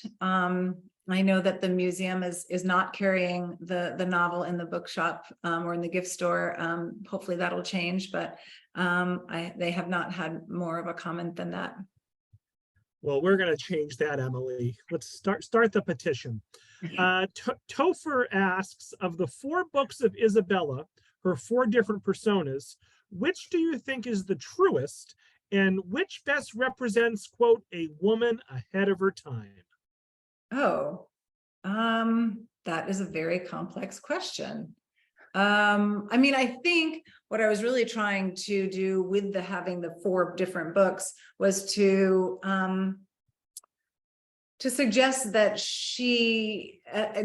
S3: I know that the museum is not carrying the novel in the bookshop or in the gift store. Hopefully that'll change, but they have not had more of a comment than that.
S1: Well, we're going to change that, Emily. Let's start the petition. Topher asks, of the 4 books of Isabella, her 4 different personas, which do you think is the truest, and which best represents, quote, a woman ahead of her time?
S3: Oh, that is a very complex question. I mean, I think what I was really trying to do with having the 4 different books was to to suggest that she,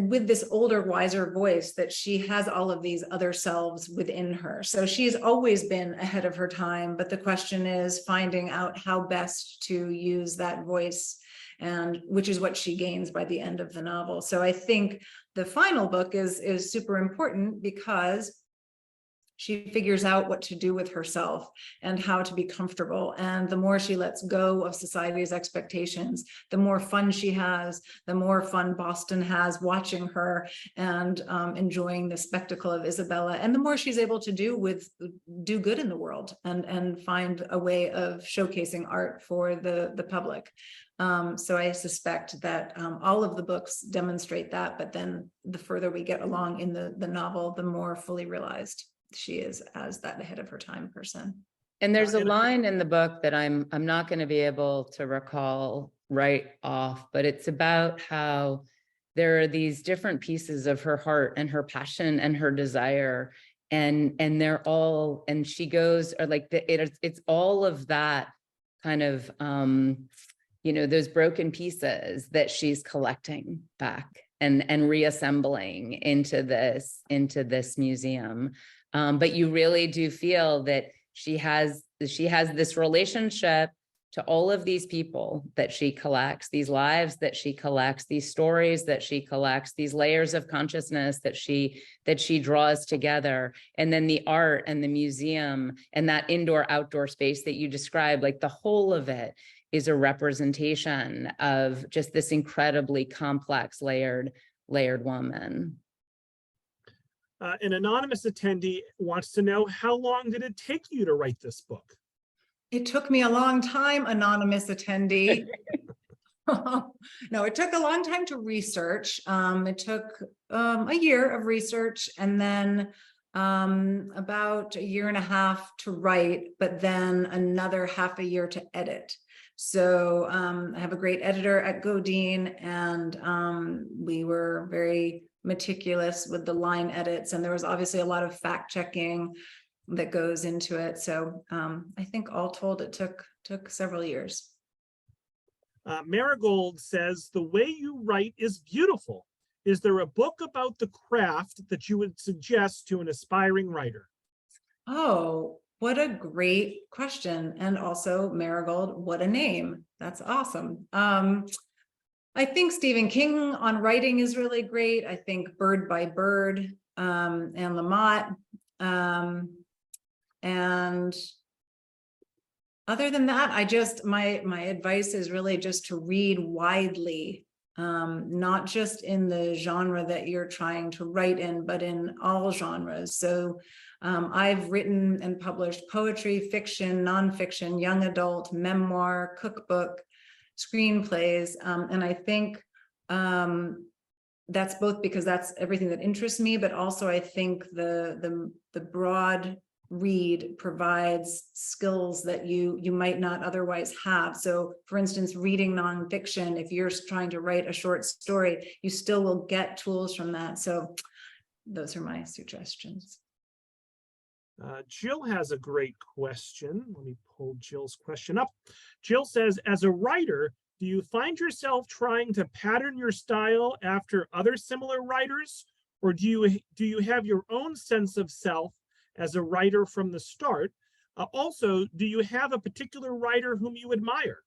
S3: with this older, wiser voice, that she has all of these other selves within her. So she's always been ahead of her time, but the question is finding out how best to use that voice, and which is what she gains by the end of the novel. So I think the final book is super important because she figures out what to do with herself and how to be comfortable. And the more she lets go of society's expectations, the more fun she has, the more fun Boston has watching her and enjoying the spectacle of Isabella. And the more she's able to do good in the world and find a way of showcasing art for the public. So I suspect that all of the books demonstrate that, but then the further we get along in the novel, the more fully realized she is as that ahead of her time person.
S2: And there's a line in the book that I'm not going to be able to recall right off, but it's about how there are these different pieces of her heart and her passion and her desire, and they're all, and she goes, or like it's all of that kind of those broken pieces that she's collecting back and reassembling into this museum. But you really do feel that she has this relationship to all of these people that she collects, these lives that she collects, these stories that she collects, these layers of consciousness that she draws together. And then the art and the museum and that indoor-outdoor space that you described, like the whole of it is a representation of just this incredibly complex, layered woman.
S1: An anonymous attendee wants to know, how long did it take you to write this book?
S3: It took me a long time, anonymous attendee. No, it took a long time to research. It took a year of research, and then about a year and a half to write, but then another half a year to edit. So I have a great editor at Godine, and we were very meticulous with the line edits, and there was obviously a lot of fact checking that goes into it. So I think all told, it took several years.
S1: Marigold says, the way you write is beautiful. Is there a book about the craft that you would suggest to an aspiring writer?
S3: Oh, what a great question. And also, Marigold, what a name. That's awesome. I think Stephen King on writing is really great. I think Bird by Bird and Lamott. And other than that, my advice is really just to read widely, not just in the genre that you're trying to write in, but in all genres. So I've written and published poetry, fiction, nonfiction, young adult, memoir, cookbook, screenplays, and I think that's both because that's everything that interests me, but also I think the broad read provides skills that you might not otherwise have. So for instance, reading nonfiction, if you're trying to write a short story, you still will get tools from that. So those are my suggestions.
S1: Jill has a great question. Let me pull Jill's question up. Jill says, as a writer, do you find yourself trying to pattern your style after other similar writers, or do you have your own sense of self as a writer from the start? Also, do you have a particular writer whom you admire?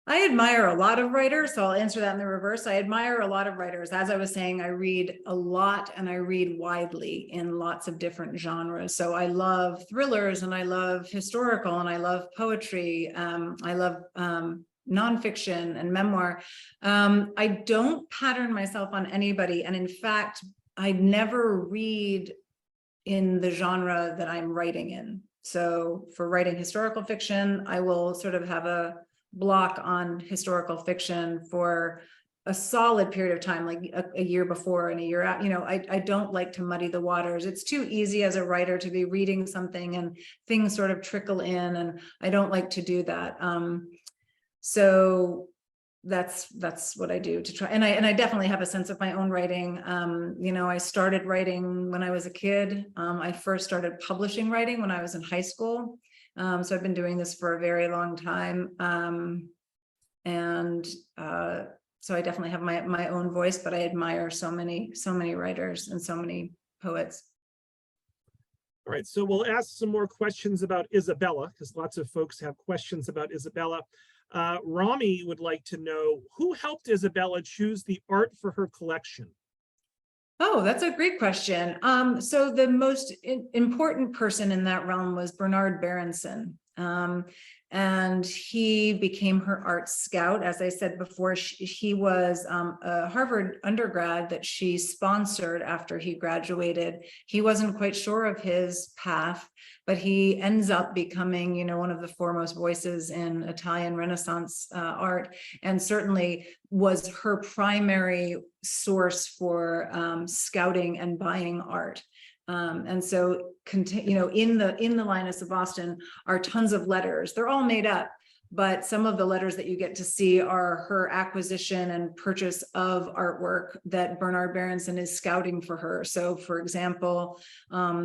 S3: I admire a lot of writers, so I'll answer that in the reverse. I admire a lot of writers. As I was saying, I read a lot and I read widely in lots of different genres. So I love thrillers and I love historical and I love poetry. I love nonfiction and memoir. I don't pattern myself on anybody. And in fact, I never read in the genre that I'm writing in. So for writing historical fiction, I will sort of have a block on historical fiction for a solid period of time, like a year before and a year out. I don't like to muddy the waters. It's too easy as a writer to be reading something and things sort of trickle in, and I don't like to do that. So that's what I do to try. And I definitely have a sense of my own writing. I started writing when I was a kid. I first started publishing writing when I was in high school. So I've been doing this for a very long time. And so I definitely have my own voice, but I admire so many writers and so many poets.
S1: All right, so we'll ask some more questions about Isabella, because lots of folks have questions about Isabella. Rami would like to know, who helped Isabella choose the art for her collection?
S3: Oh, that's a great question. So the most important person in that realm was Bernard Berenson. And he became her art scout. As I said before, he was a Harvard undergrad that she sponsored after he graduated. He wasn't quite sure of his path, but he ends up becoming, you know, one of the foremost voices in Italian Renaissance art, and certainly was her primary source for scouting and buying art. And so, you know, in the Lioness of Boston are tons of letters. They're all made up, but some of the letters that you get to see are her acquisition and purchase of artwork that Bernard Berenson is scouting for her. So, for example,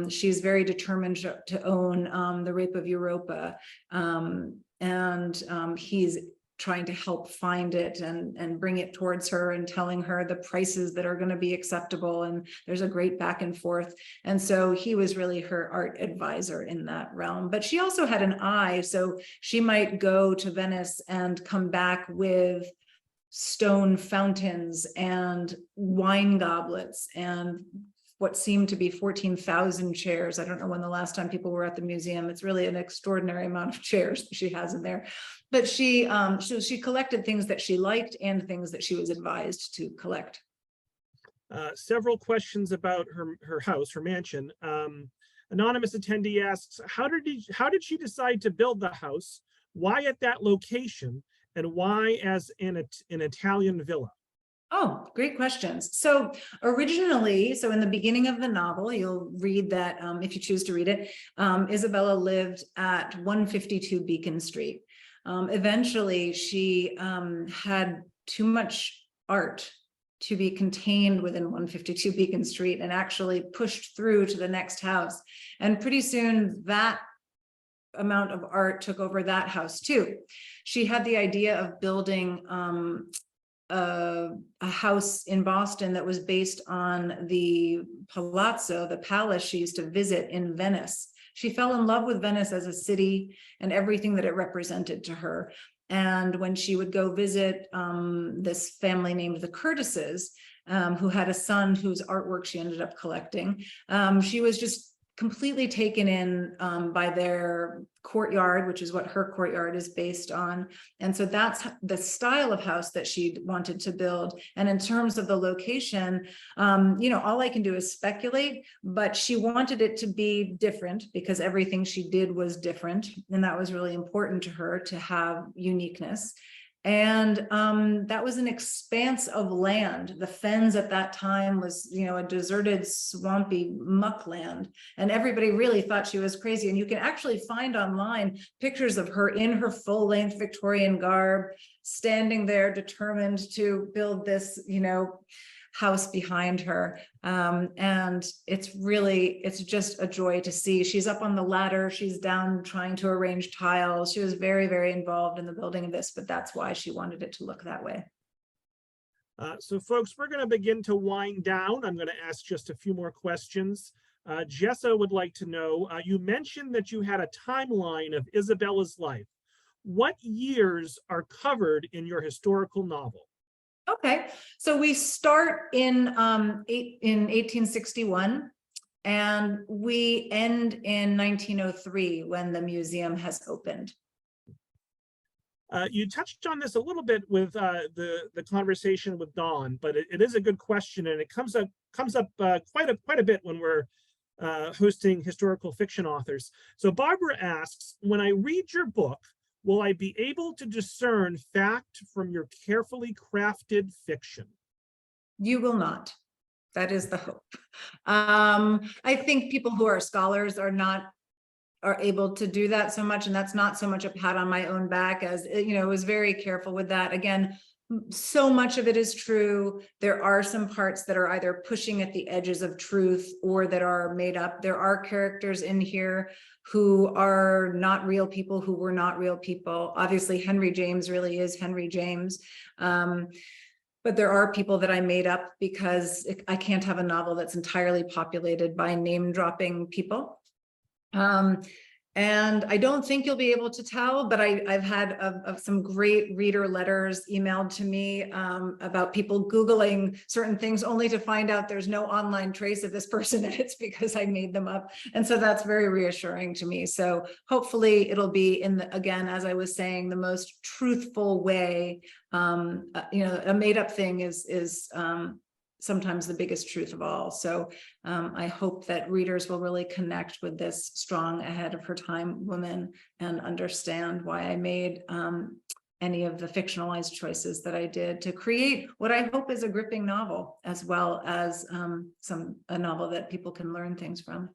S3: she's very determined to own The Rape of Europa, and he's trying to help find it and bring it towards her and telling her the prices that are going to be acceptable. And there's a great back and forth. And so he was really her art advisor in that realm. But she also had an eye. So she might go to Venice and come back with stone fountains and wine goblets and what seemed to be 14,000 chairs. I don't know when the last time people were at the museum. It's really an extraordinary amount of chairs she has in there. But she collected things that she liked and things that she was advised to collect.
S1: Several questions about her house, her mansion. Anonymous attendee asks, how did she decide to build the house? Why at that location? And why as an Italian villa?
S3: Oh, great questions. So originally, so in the beginning of the novel, you'll read that if you choose to read it, Isabella lived at 152 Beacon Street. Eventually, she had too much art to be contained within 152 Beacon Street and actually pushed through to the next house. And pretty soon that amount of art took over that house too. She had the idea of building a house in Boston that was based on the palazzo, the palace she used to visit in Venice. She fell in love with Venice as a city and everything that it represented to her. And when she would go visit this family named the Curtises, who had a son whose artwork she ended up collecting, she was just completely taken in by their courtyard, which is what her courtyard is based on. And so that's the style of house that she wanted to build. And in terms of the location, you know, all I can do is speculate, but she wanted it to be different because everything she did was different. And that was really important to her, to have uniqueness. And that was an expanse of land. The fens at that time was, you know, a deserted, swampy muck land. And everybody really thought she was crazy. And you can actually find online pictures of her in her full-length Victorian garb, standing there determined to build this, you know, house behind her. And it's just a joy to see. She's up on the ladder, she's down trying to arrange tiles. She was very, very involved in the building of this, but that's why she wanted it to look that way.
S1: So folks, we're going to begin to wind down. I'm going to ask just a few more questions. Jessa would like to know, you mentioned that you had a timeline of Isabella's life. What years are covered in your historical novel?
S3: Okay, so we start in 1861 and we end in 1903 when the museum has opened.
S1: You touched on this a little bit with the conversation with Dawn, but it is a good question, and it comes up quite a bit when we're hosting historical fiction authors. So Barbara asks, when I read your book, will I be able to discern fact from your carefully crafted fiction?
S3: You will not. That is the hope. I think people who are scholars are able to do that so much, and that's not so much a pat on my own back as, you know, I was very careful with that. Again, so much of it is true. There are some parts that are either pushing at the edges of truth or that are made up. There are characters in here who are not real people, who were not real people. Obviously, Henry James really is Henry James. But there are people that I made up because I can't have a novel that's entirely populated by name-dropping people. And I don't think you'll be able to tell, but I've had some great reader letters emailed to me about people Googling certain things only to find out there's no online trace of this person, and it's because I made them up. And so that's very reassuring to me. So hopefully it'll be again, as I was saying, the most truthful way. A made up thing is sometimes the biggest truth of all. So I hope that readers will really connect with this strong, ahead of her time woman and understand why I made any of the fictionalized choices that I did to create what I hope is a gripping novel, as well as a novel that people can learn things from.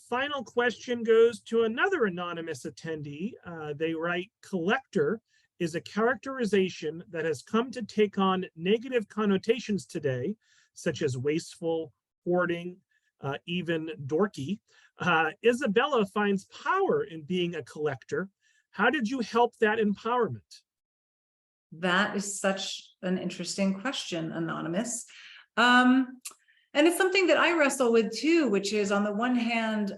S1: Final question goes to another anonymous attendee. They write, collector is a characterization that has come to take on negative connotations today, such as wasteful, hoarding, even dorky. Isabella finds power in being a collector. How did you help that empowerment?
S3: That is such an interesting question, Anonymous. And it's something that I wrestle with too, which is, on the one hand,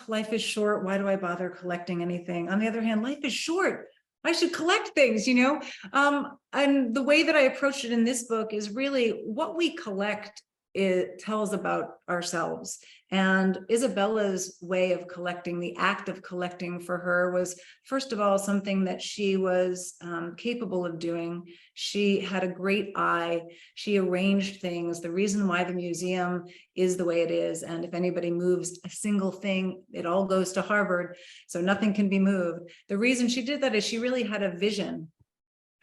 S3: life is short. Why do I bother collecting anything? On the other hand, life is short. I should collect things, and the way that I approached it in this book is really what we collect. It tells about ourselves. And Isabella's way of collecting, the act of collecting for her, was, first of all, something that she was capable of doing. She had a great eye. She arranged things. The reason why the museum is the way it is, and if anybody moves a single thing, it all goes to Harvard, so nothing can be moved. The reason she did that is she really had a vision.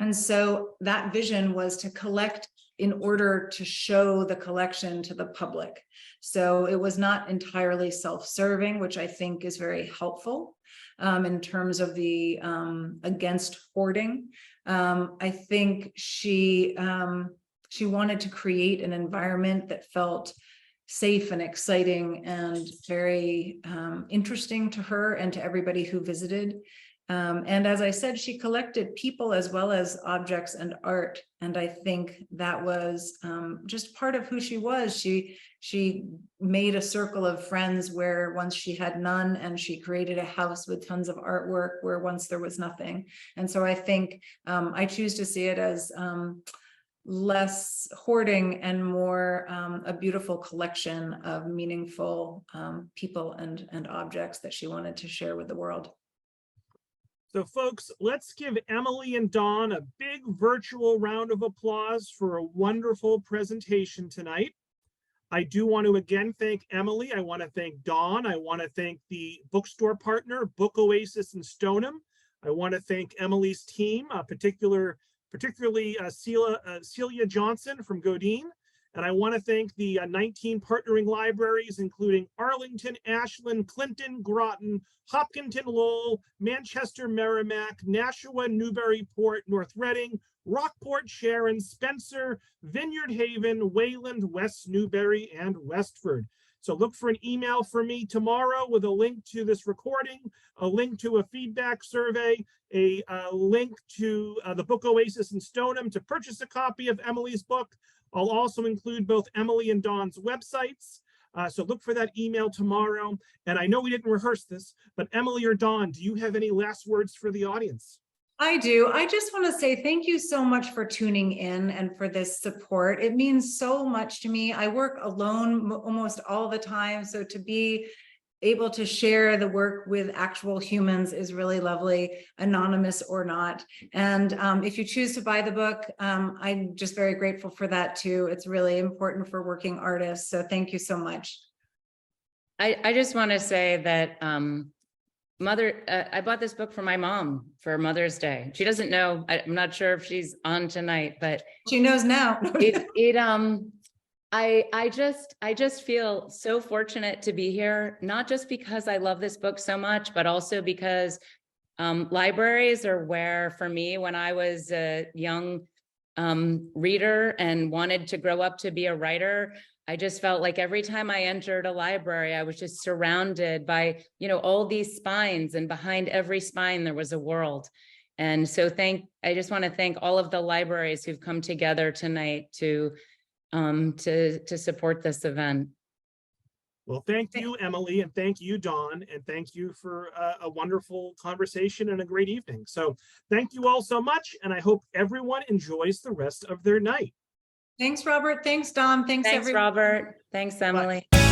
S3: And so that vision was to collect in order to show the collection to the public. So it was not entirely self-serving, which I think is very helpful in terms of the against hoarding. I think she wanted to create an environment that felt safe and exciting and very interesting to her and to everybody who visited. And as I said, she collected people as well as objects and art. And I think that was just part of who she was. She made a circle of friends where once she had none, and she created a house with tons of artwork where once there was nothing. And so I think I choose to see it as less hoarding and more a beautiful collection of meaningful people and objects that she wanted to share with the world.
S1: So folks, let's give Emily and Dawn a big virtual round of applause for a wonderful presentation tonight. I do want to again thank Emily. I want to thank Dawn. I want to thank the bookstore partner, Book Oasis in Stoneham. I want to thank Emily's team, particularly Celia Johnson from Godine. And I want to thank the 19 partnering libraries, including Arlington, Ashland, Clinton, Groton, Hopkinton, Lowell, Manchester, Merrimack, Nashua, Newburyport, North Reading, Rockport, Sharon, Spencer, Vineyard Haven, Wayland, West Newbury, and Westford. So look for an email from me tomorrow with a link to this recording, a link to a feedback survey, a link to the Book Oasis in Stoneham to purchase a copy of Emily's book. I'll also include both Emily and Dawn's websites. So look for that email tomorrow. And I know we didn't rehearse this, but Emily or Dawn, do you have any last words for the audience?
S3: I do. I just want to say thank you so much for tuning in and for this support. It means so much to me. I work alone almost all the time. So to be able to share the work with actual humans is really lovely, anonymous or not. And if you choose to buy the book, I'm just very grateful for that too. It's really important for working artists. So thank you so much.
S2: I just want to say that I bought this book for my mom for Mother's Day. She doesn't know. I'm not sure if she's on tonight, but
S3: she knows now.
S2: I just feel so fortunate to be here, not just because I love this book so much, but also because Libraries are where, for me, when I was a young reader and wanted to grow up to be a writer, I just felt like every time I entered a library, I was just surrounded by, all these spines, and behind every spine, there was a world. And so I just want to thank all of the libraries who've come together tonight to support this event.
S1: Well, thank you, Emily, and thank you, Dawn, and thank you for a wonderful conversation and a great evening. So thank you all so much, and I hope everyone enjoys the rest of their night.
S3: Thanks, Robert. Thanks, Dawn. Thanks,
S2: Thanks,
S3: everyone.
S2: Robert. Thanks, Emily.
S1: Bye.